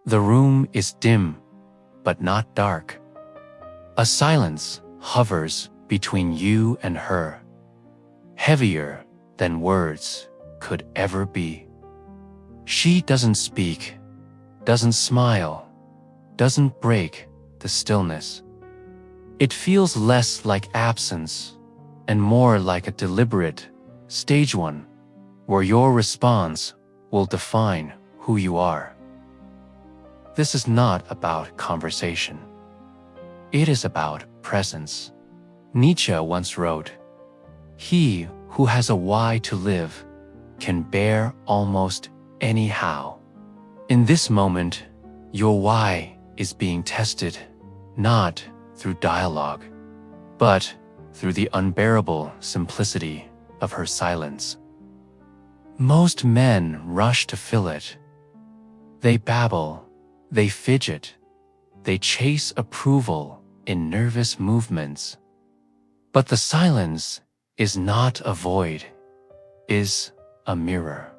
The room is dim, but not dark. A silence hovers between you and her, heavier than words could ever be. She doesn't speak, doesn't smile, doesn't break the stillness. It feels less like absence and more like a deliberate stage one, where your response will define who you are. This is not about conversation. It is about presence. Nietzsche once wrote, "He who has a why to live can bear almost any how." In this moment, your why is being tested, not through dialogue, but through the unbearable simplicity of her silence. Most men rush to fill it. They babble, they fidget, they chase approval in nervous movements. But the silence is not a void, is a mirror.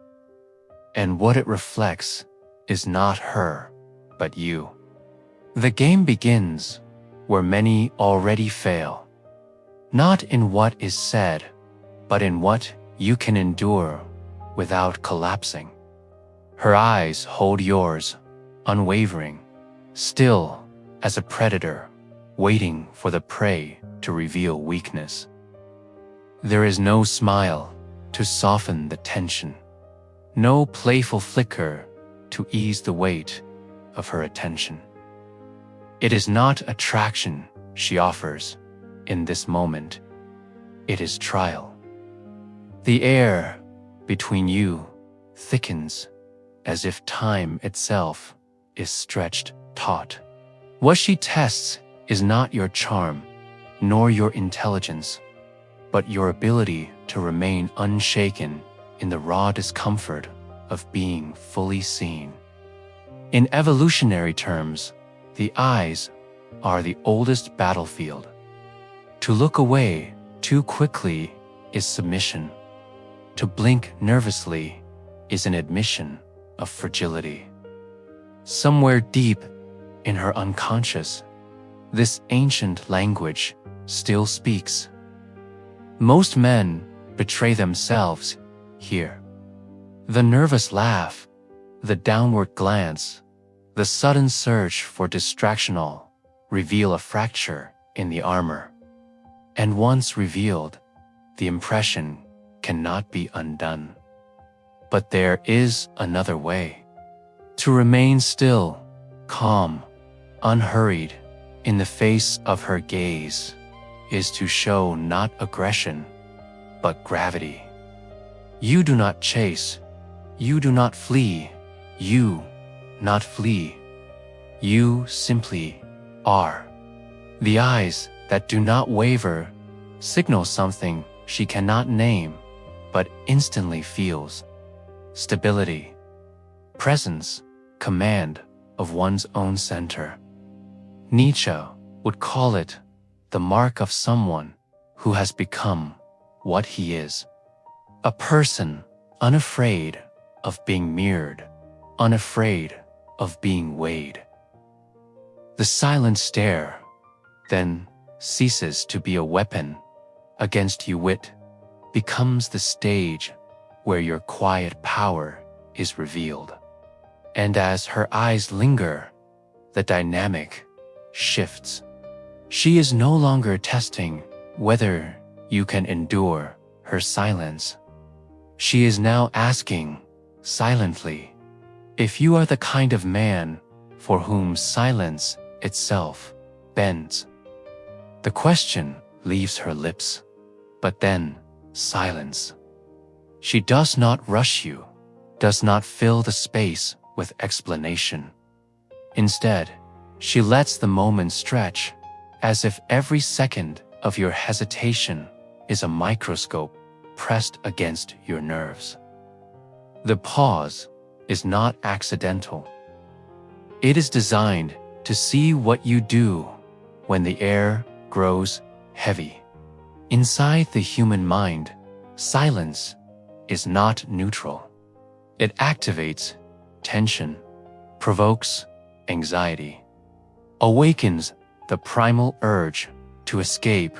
And what it reflects is not her, but you. The game begins where many already fail, not in what is said, but in what you can endure without collapsing. Her eyes hold yours, unwavering, still as a predator, waiting for the prey to reveal weakness. There is no smile to soften the tension, no playful flicker to ease the weight of her attention. It is not attraction she offers in this moment. It is trial. The air between you thickens as if time itself is stretched taut. What she tests is not your charm, nor your intelligence, but your ability to remain unshaken in the raw discomfort of being fully seen. In evolutionary terms, the eyes are the oldest battlefield. To look away too quickly is submission. To blink nervously is an admission of fragility. Somewhere deep in her unconscious, this ancient language still speaks. Most men betray themselves here. The nervous laugh, the downward glance, the sudden search for distractional reveal a fracture in the armor. And once revealed, the impression cannot be undone. But there is another way. To remain still, calm, unhurried, in the face of her gaze, is to show not aggression, but gravity. You do not chase, you do not flee, you not flee. You simply are. The eyes that do not waver signal something she cannot name, but instantly feels: stability, presence, command of one's own center. Nietzsche would call it the mark of someone who has become what he is. A person unafraid of being mirrored, unafraid of being weighed. The silent stare then ceases to be a weapon against you. Wit becomes the stage where your quiet power is revealed. And as her eyes linger, the dynamic shifts. She is no longer testing whether you can endure her silence. She is now asking, silently, if you are the kind of man for whom silence itself bends. The question leaves her lips, but then silence. She does not rush you, does not fill the space with explanation. Instead, she lets the moment stretch, as if every second of your hesitation is a microscope pressed against your nerves. The pause is not accidental. It is designed to see what you do when the air grows heavy. Inside the human mind, silence is not neutral. It activates tension, provokes anxiety, awakens the primal urge to escape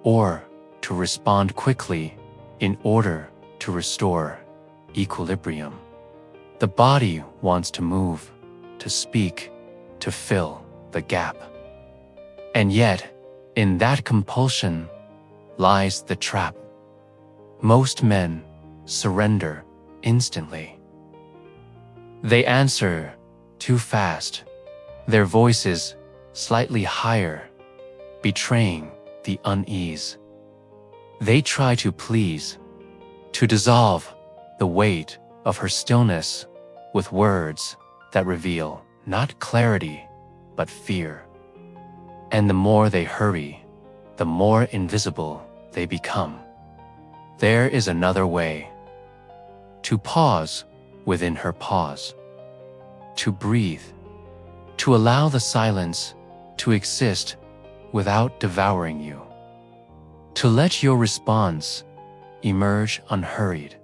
or to respond quickly in order to restore equilibrium. The body wants to move, to speak, to fill the gap. And yet, in that compulsion lies the trap. Most men surrender instantly. They answer too fast, their voices slightly higher, betraying the unease. They try to please, to dissolve the weight of her stillness with words that reveal not clarity, but fear. And the more they hurry, the more invisible they become. There is another way: to pause within her pause, to breathe, to allow the silence to exist without devouring you, to let your response emerge unhurried,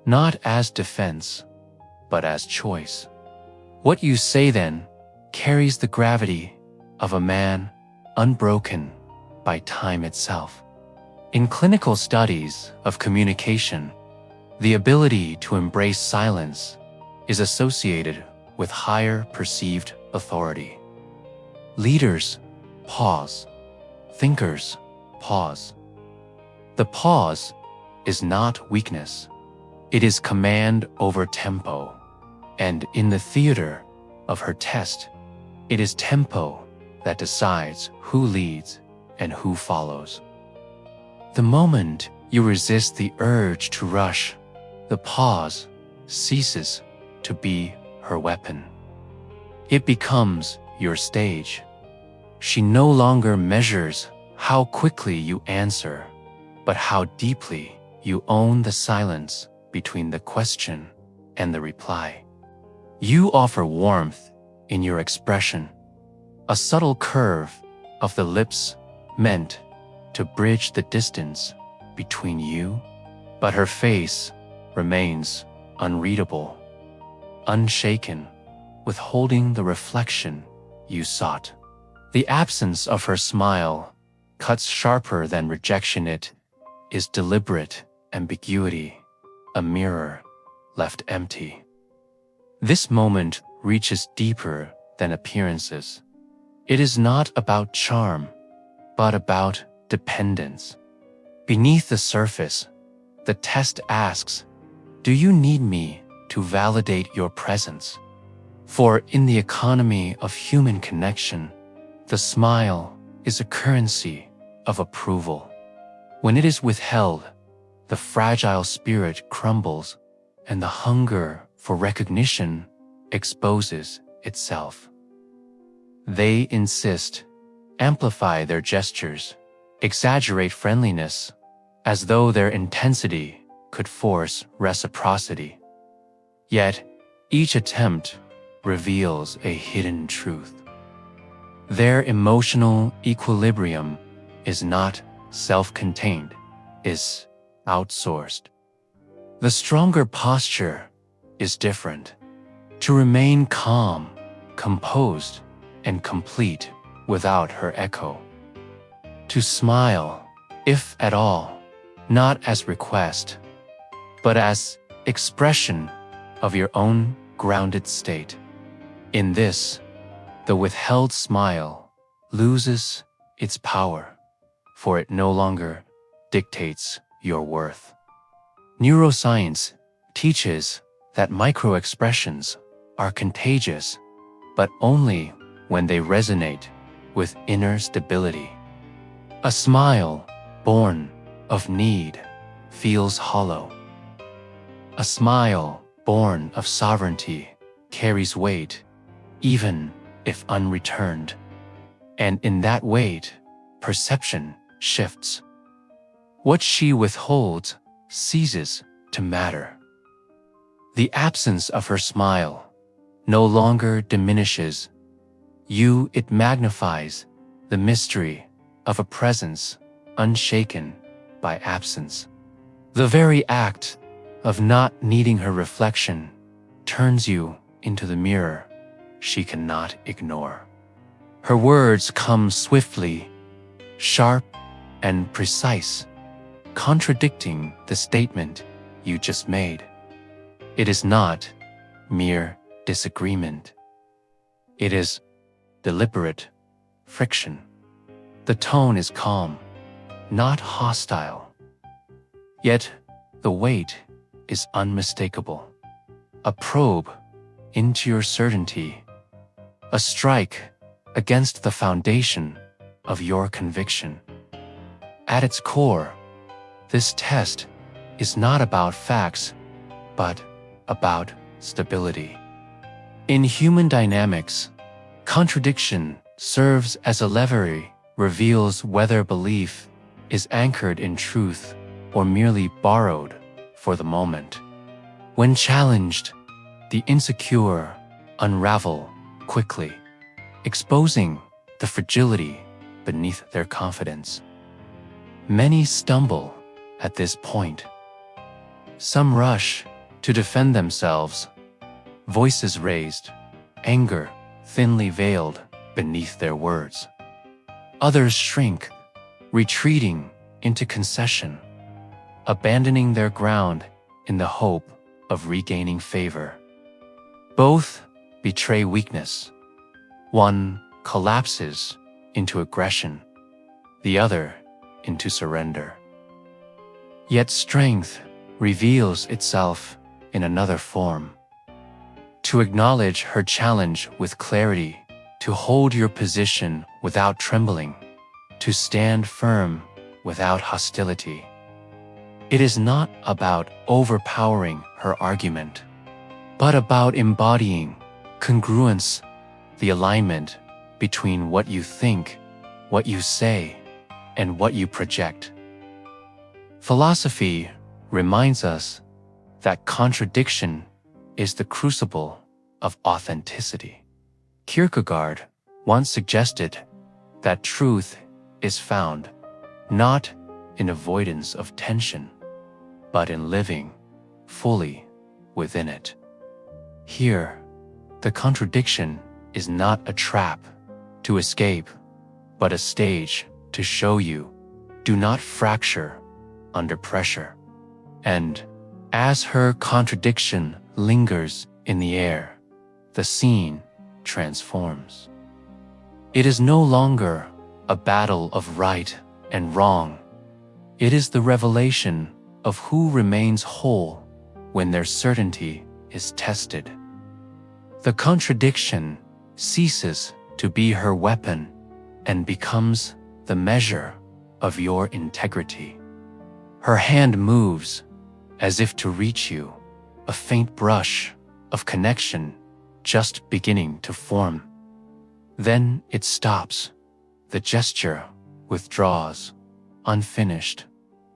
not as defense, but as choice. What you say then carries the gravity of a man unbroken by time itself. In clinical studies of communication, the ability to embrace silence is associated with higher perceived authority. Leaders pause. Thinkers pause. The pause is not weakness. It is command over tempo. And in the theater of her test, it is tempo that decides who leads and who follows. The moment you resist the urge to rush, the pause ceases to be her weapon. It becomes your stage. She no longer measures how quickly you answer, but how deeply you own the silence between the question and the reply. You offer warmth in your expression, a subtle curve of the lips meant to bridge the distance between you, but her face remains unreadable, unshaken, withholding the reflection you sought. The absence of her smile cuts sharper than rejection. It is deliberate ambiguity, a mirror left empty. This moment reaches deeper than appearances. It is not about charm, but about dependence. Beneath the surface, the test asks, do you need me to validate your presence? For in the economy of human connection, the smile is a currency of approval. When it is withheld, the fragile spirit crumbles and the hunger for recognition exposes itself. They insist, amplify their gestures, exaggerate friendliness, as though their intensity could force reciprocity. Yet, each attempt reveals a hidden truth. Their emotional equilibrium is not self-contained, is outsourced. The stronger posture is different. To remain calm, composed, and complete without her echo. To smile, if at all, not as request, but as expression of your own grounded state. In this, the withheld smile loses its power, for it no longer dictates your worth. Neuroscience teaches that microexpressions are contagious, but only when they resonate with inner stability. A smile born of need feels hollow. A smile born of sovereignty carries weight, even if unreturned. And in that weight, perception shifts. What she withholds ceases to matter. The absence of her smile no longer diminishes you, it magnifies the mystery of a presence unshaken by absence. The very act of not needing her reflection turns you into the mirror, she cannot ignore. Her words come swiftly, sharp and precise, contradicting the statement you just made. It is not mere disagreement. It is deliberate friction. The tone is calm, not hostile. Yet the weight is unmistakable. A probe into your certainty, a strike against the foundation of your conviction. At its core, this test is not about facts, but about stability. In human dynamics, contradiction serves as a lever, reveals whether belief is anchored in truth or merely borrowed for the moment. When challenged, the insecure unravel quickly, exposing the fragility beneath their confidence. Many stumble at this point. Some rush to defend themselves, voices raised, anger thinly veiled beneath their words. Others shrink, retreating into concession, abandoning their ground in the hope of regaining favor. Both betray weakness. One collapses into aggression, the other into surrender. Yet strength reveals itself in another form. To acknowledge her challenge with clarity, to hold your position without trembling, to stand firm without hostility. It is not about overpowering her argument, but about embodying congruence, the alignment between what you think, what you say, and what you project. Philosophy reminds us that contradiction is the crucible of authenticity. Kierkegaard once suggested that truth is found not in avoidance of tension, but in living fully within it. Here, the contradiction is not a trap to escape, but a stage to show you do not fracture under pressure. And as her contradiction lingers in the air, the scene transforms. It is no longer a battle of right and wrong. It is the revelation of who remains whole when their certainty is tested. The contradiction ceases to be her weapon and becomes the measure of your integrity. Her hand moves as if to reach you, a faint brush of connection just beginning to form. Then it stops. The gesture withdraws, unfinished,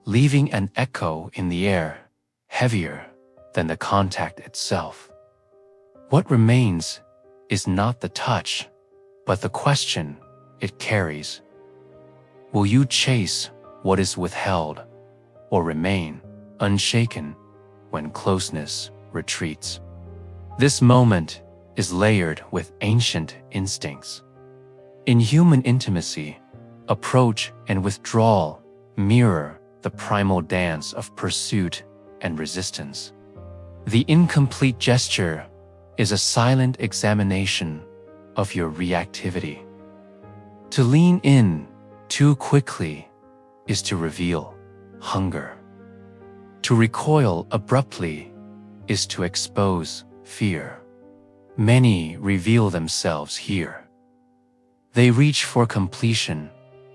leaving an echo in the air, heavier than the contact itself. What remains is not the touch, but the question it carries. Will you chase what is withheld, or remain unshaken when closeness retreats? This moment is layered with ancient instincts. In human intimacy, approach and withdrawal mirror the primal dance of pursuit and resistance. The incomplete gesture is a silent examination of your reactivity. To lean in too quickly is to reveal hunger. To recoil abruptly is to expose fear. Many reveal themselves here. They reach for completion,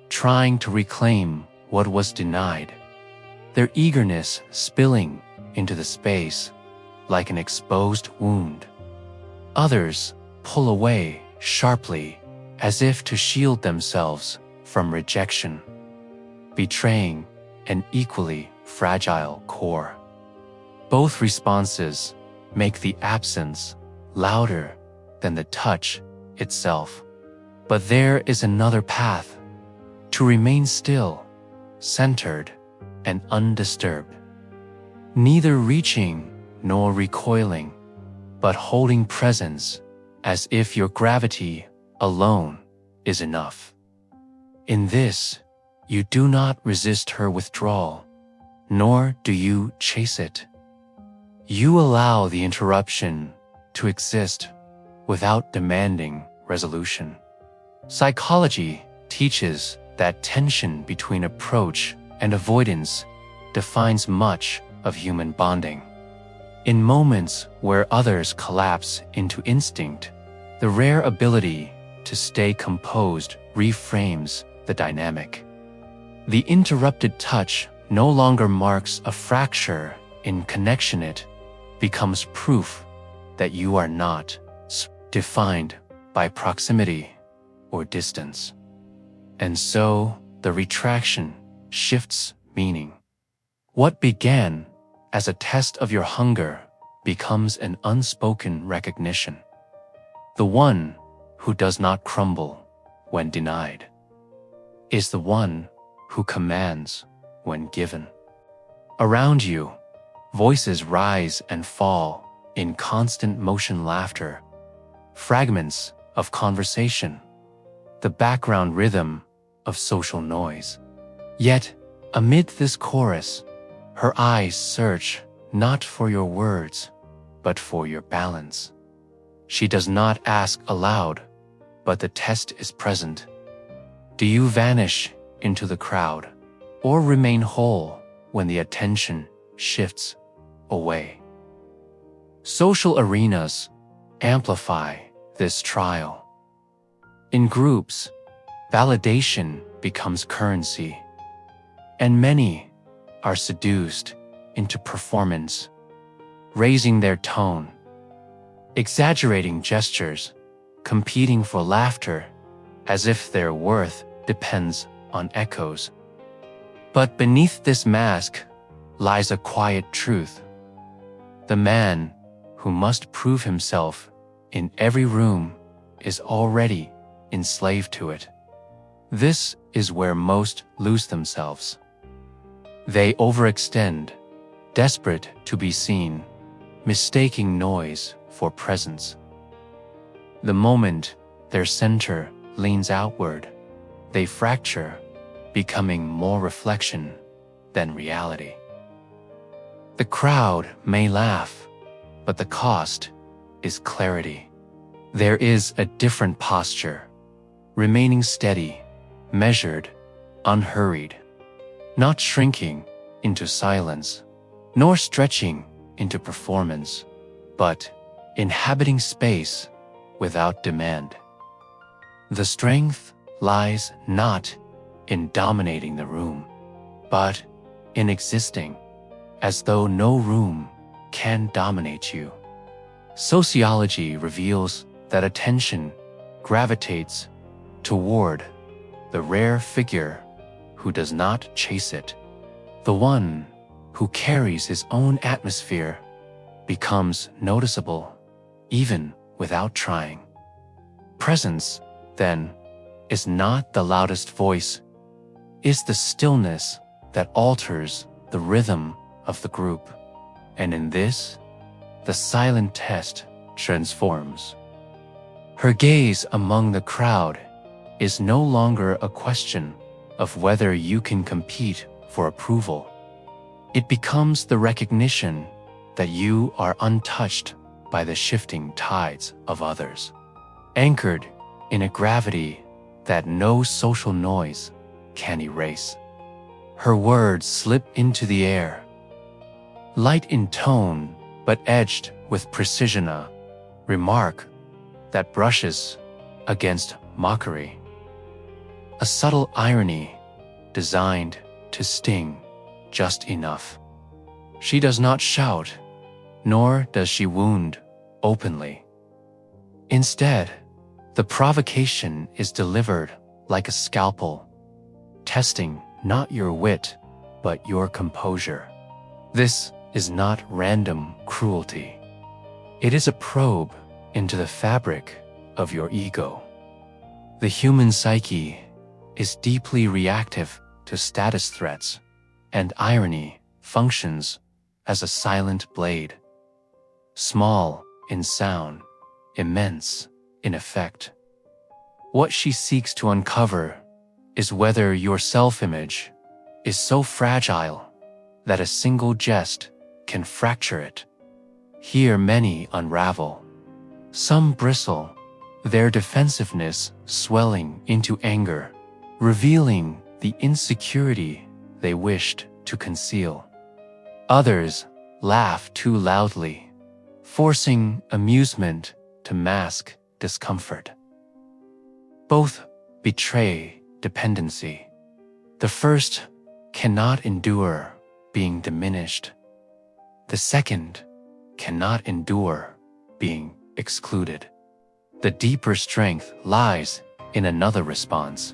trying to reclaim what was denied, their eagerness spilling into the space like an exposed wound. Others pull away sharply as if to shield themselves from rejection, betraying an equally fragile core. Both responses make the absence louder than the touch itself. But there is another path: to remain still, centered, and undisturbed, neither reaching nor recoiling, but holding presence as if your gravity alone is enough. In this, you do not resist her withdrawal, nor do you chase it. You allow the interruption to exist without demanding resolution. Psychology teaches that tension between approach and avoidance defines much of human bonding. In moments where others collapse into instinct, the rare ability to stay composed reframes the dynamic. The interrupted touch no longer marks a fracture in connection. It becomes proof that you are not defined by proximity or distance. And so the retraction shifts meaning. What began as a test of your hunger becomes an unspoken recognition. The one who does not crumble when denied is the one who commands when given. Around you, voices rise and fall in constant motion, laughter, fragments of conversation, the background rhythm of social noise. Yet, amid this chorus, her eyes search not for your words, but for your balance. She does not ask aloud, but the test is present. Do you vanish into the crowd, or remain whole when the attention shifts away? Social arenas amplify this trial. In groups, validation becomes currency, and many are seduced into performance, raising their tone, exaggerating gestures, competing for laughter as if their worth depends on echoes. But beneath this mask lies a quiet truth. The man who must prove himself in every room is already enslaved to it. This is where most lose themselves. They overextend, desperate to be seen, mistaking noise for presence. The moment their center leans outward, they fracture, becoming more reflection than reality. The crowd may laugh, but the cost is clarity. There is a different posture, remaining steady, measured, unhurried, not shrinking into silence, nor stretching into performance, but inhabiting space without demand. The strength lies not in dominating the room, but in existing as though no room can dominate you. Sociology reveals that attention gravitates toward the rare figure who does not chase it. The one who carries his own atmosphere becomes noticeable even without trying. Presence, then, is not the loudest voice, is the stillness that alters the rhythm of the group. And in this, the silent test transforms. Her gaze among the crowd is no longer a question of whether you can compete for approval. It becomes the recognition that you are untouched by the shifting tides of others, anchored in a gravity that no social noise can erase. Her words slip into the air, light in tone but edged with precision, a remark that brushes against mockery, a subtle irony designed to sting just enough. She does not shout, nor does she wound openly. Instead, the provocation is delivered like a scalpel, testing not your wit, but your composure. This is not random cruelty. It is a probe into the fabric of your ego. The human psyche is deeply reactive to status threats, and irony functions as a silent blade, small in sound, immense in effect. What she seeks to uncover is whether your self-image is so fragile that a single jest can fracture it. Here many unravel. Some bristle, their defensiveness swelling into anger, revealing the insecurity they wished to conceal. Others laugh too loudly, forcing amusement to mask discomfort. Both betray dependency. The first cannot endure being diminished. The second cannot endure being excluded. The deeper strength lies in another response: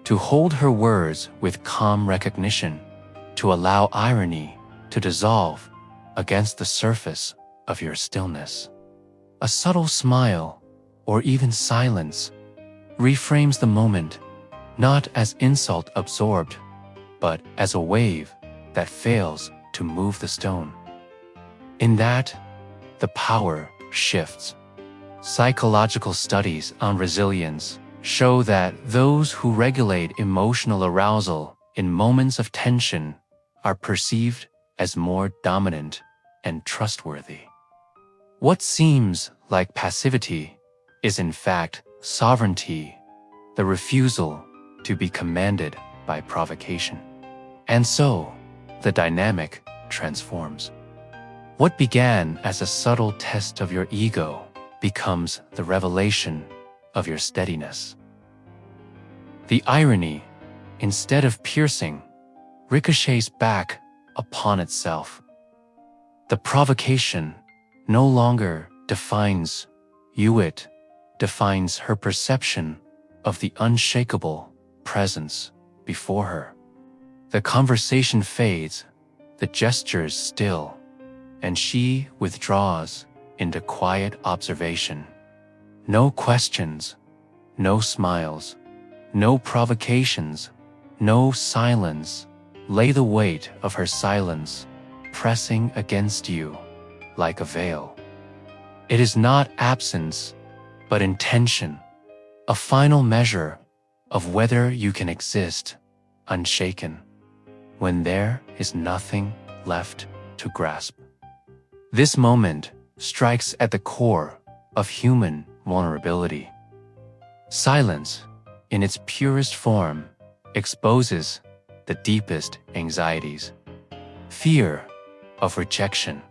to hold her words with calm recognition, to allow irony to dissolve against the surface of your stillness. A subtle smile, or even silence, reframes the moment, not as insult absorbed, but as a wave that fails to move the stone. In that, the power shifts. Psychological studies on resilience show that those who regulate emotional arousal in moments of tension are perceived as more dominant and trustworthy. What seems like passivity is in fact sovereignty, the refusal to be commanded by provocation. And so, the dynamic transforms. What began as a subtle test of your ego becomes the revelation of your steadiness. The irony, instead of piercing, ricochets back upon itself. The provocation no longer defines you, it defines her perception of the unshakable presence before her. The conversation fades, the gestures still, and she withdraws into quiet observation. No questions, no smiles, no provocations, no silence. Lay the weight of her silence pressing against you like a veil. It is not absence, but intention, a final measure of whether you can exist unshaken when there is nothing left to grasp. This moment strikes at the core of human vulnerability. Silence, in its purest form, exposes the deepest anxieties. Fear of rejection,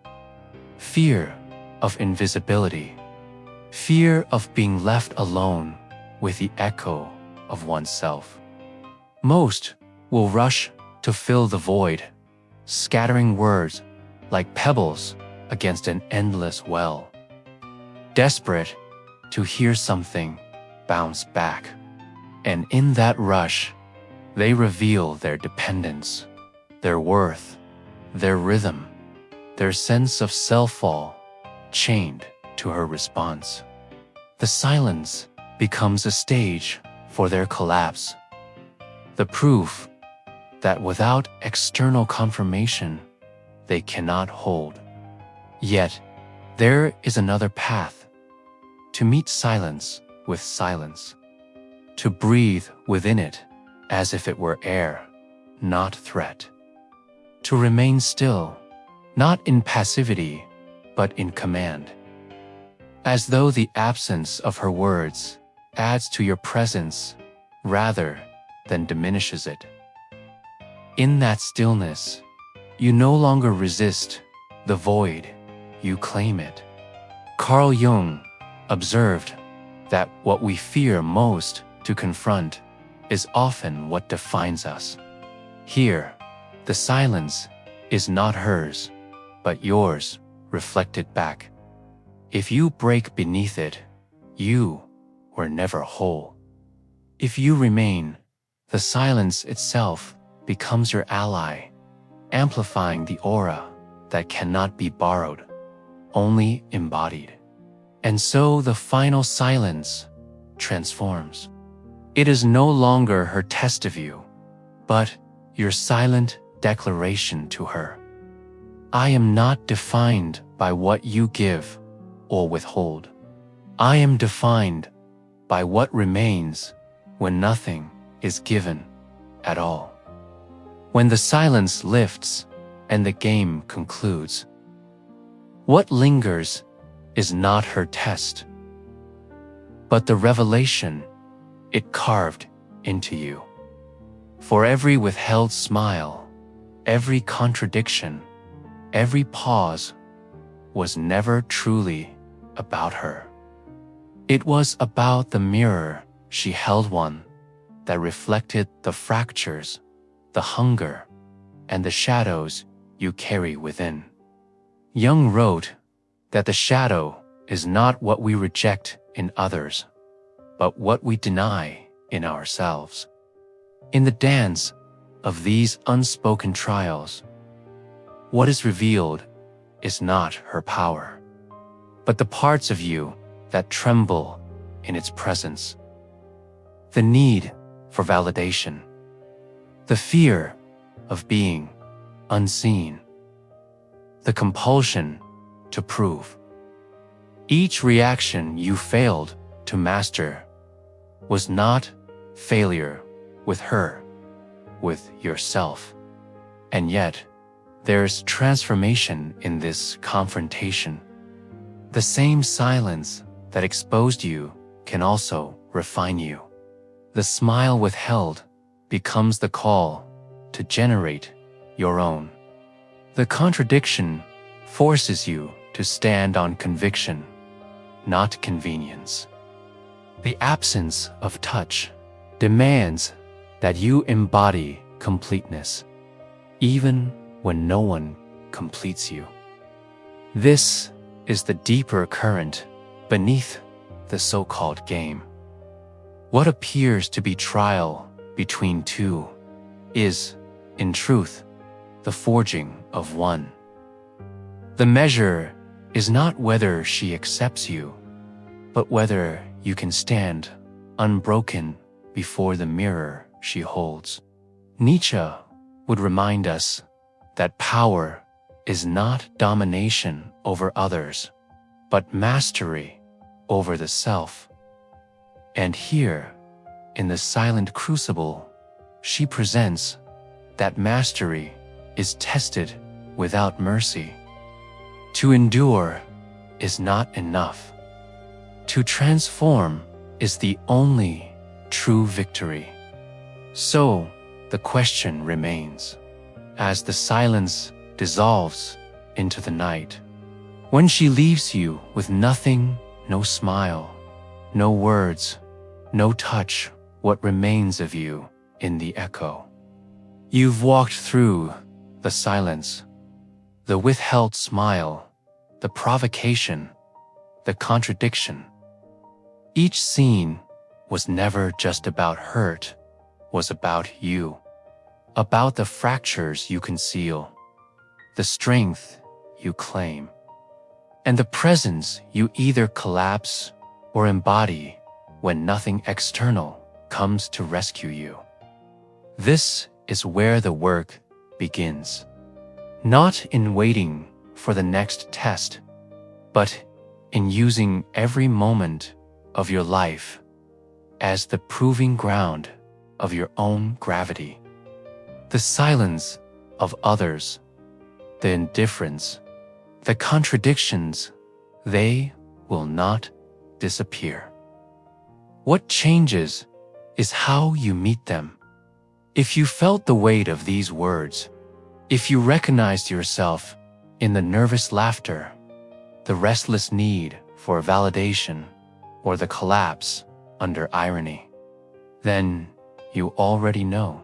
fear of invisibility, fear of being left alone with the echo of oneself. Most will rush to fill the void, scattering words like pebbles against an endless well, desperate to hear something bounce back. And in that rush, they reveal their dependence, their worth, their rhythm, their sense of self-fall, chained to her response. The silence becomes a stage for their collapse, the proof that without external confirmation, they cannot hold. Yet, there is another path: to meet silence with silence, to breathe within it as if it were air, not threat, to remain still, not in passivity, but in command, as though the absence of her words adds to your presence rather than diminishes it. In that stillness, you no longer resist the void, you claim it. Carl Jung observed that what we fear most to confront is often what defines us. Here, the silence is not hers, but yours reflected back. If you break beneath it, you were never whole. If you remain, the silence itself becomes your ally, amplifying the aura that cannot be borrowed, only embodied. And so the final silence transforms. It is no longer her test of you, but your silent declaration to her. I am not defined by what you give or withhold. I am defined by what remains when nothing is given at all. When the silence lifts and the game concludes, what lingers is not her test, but the revelation it carved into you. For every withheld smile, every contradiction, every pause was never truly about her. It was about the mirror she held, one that reflected the fractures, the hunger, and the shadows you carry within. Jung wrote that the shadow is not what we reject in others, but what we deny in ourselves. In the dance of these unspoken trials, what is revealed is not her power, but the parts of you that tremble in its presence. The need for validation, the fear of being unseen, the compulsion to prove. Each reaction you failed to master was not failure with her, with yourself. And yet, there's transformation in this confrontation. The same silence that exposed you can also refine you. The smile withheld becomes the call to generate your own. The contradiction forces you to stand on conviction, not convenience. The absence of touch demands that you embody completeness, even when no one completes you. This is the deeper current beneath the so-called game. What appears to be trial between two is, in truth, the forging of one. The measure is not whether she accepts you, but whether you can stand unbroken before the mirror she holds. Nietzsche would remind us that power is not domination over others, but mastery over the self. And here, in the silent crucible, she presents that mastery is tested without mercy. To endure is not enough. To transform is the only true victory. So, the question remains, as the silence dissolves into the night, when she leaves you with nothing, no smile, no words, no touch, what remains of you in the echo? You've walked through the silence, the withheld smile, the provocation, the contradiction. Each scene was never just about hurt, was about you, about the fractures you conceal, the strength you claim, and the presence you either collapse or embody when nothing external comes to rescue you. This is where the work begins, not in waiting for the next test, but in using every moment of your life as the proving ground of your own gravity. The silence of others, the indifference, the contradictions, they will not disappear. What changes is how you meet them. If you felt the weight of these words, if you recognized yourself in the nervous laughter, the restless need for validation, or the collapse under irony, then you already know.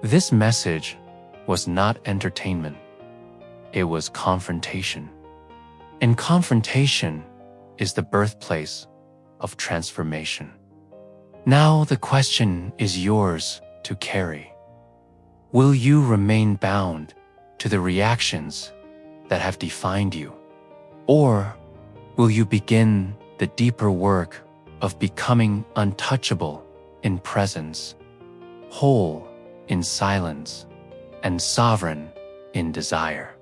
This message was not entertainment. It was confrontation. And confrontation is the birthplace of transformation. Now the question is yours to carry. Will you remain bound to the reactions that have defined you? Or will you begin the deeper work of becoming untouchable in presence, whole in silence, and sovereign in desire?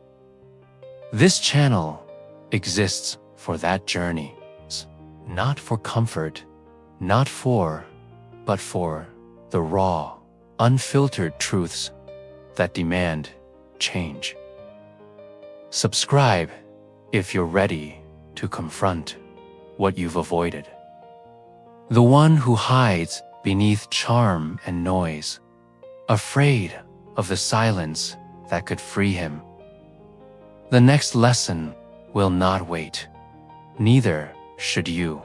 This channel exists for that journey. not for comfort, not for, but for the raw, unfiltered truths that demand change. Subscribe if you're ready to confront what you've avoided. The one who hides beneath charm and noise, afraid of the silence that could free him. The next lesson will not wait, neither should you.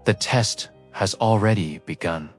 The test has already begun.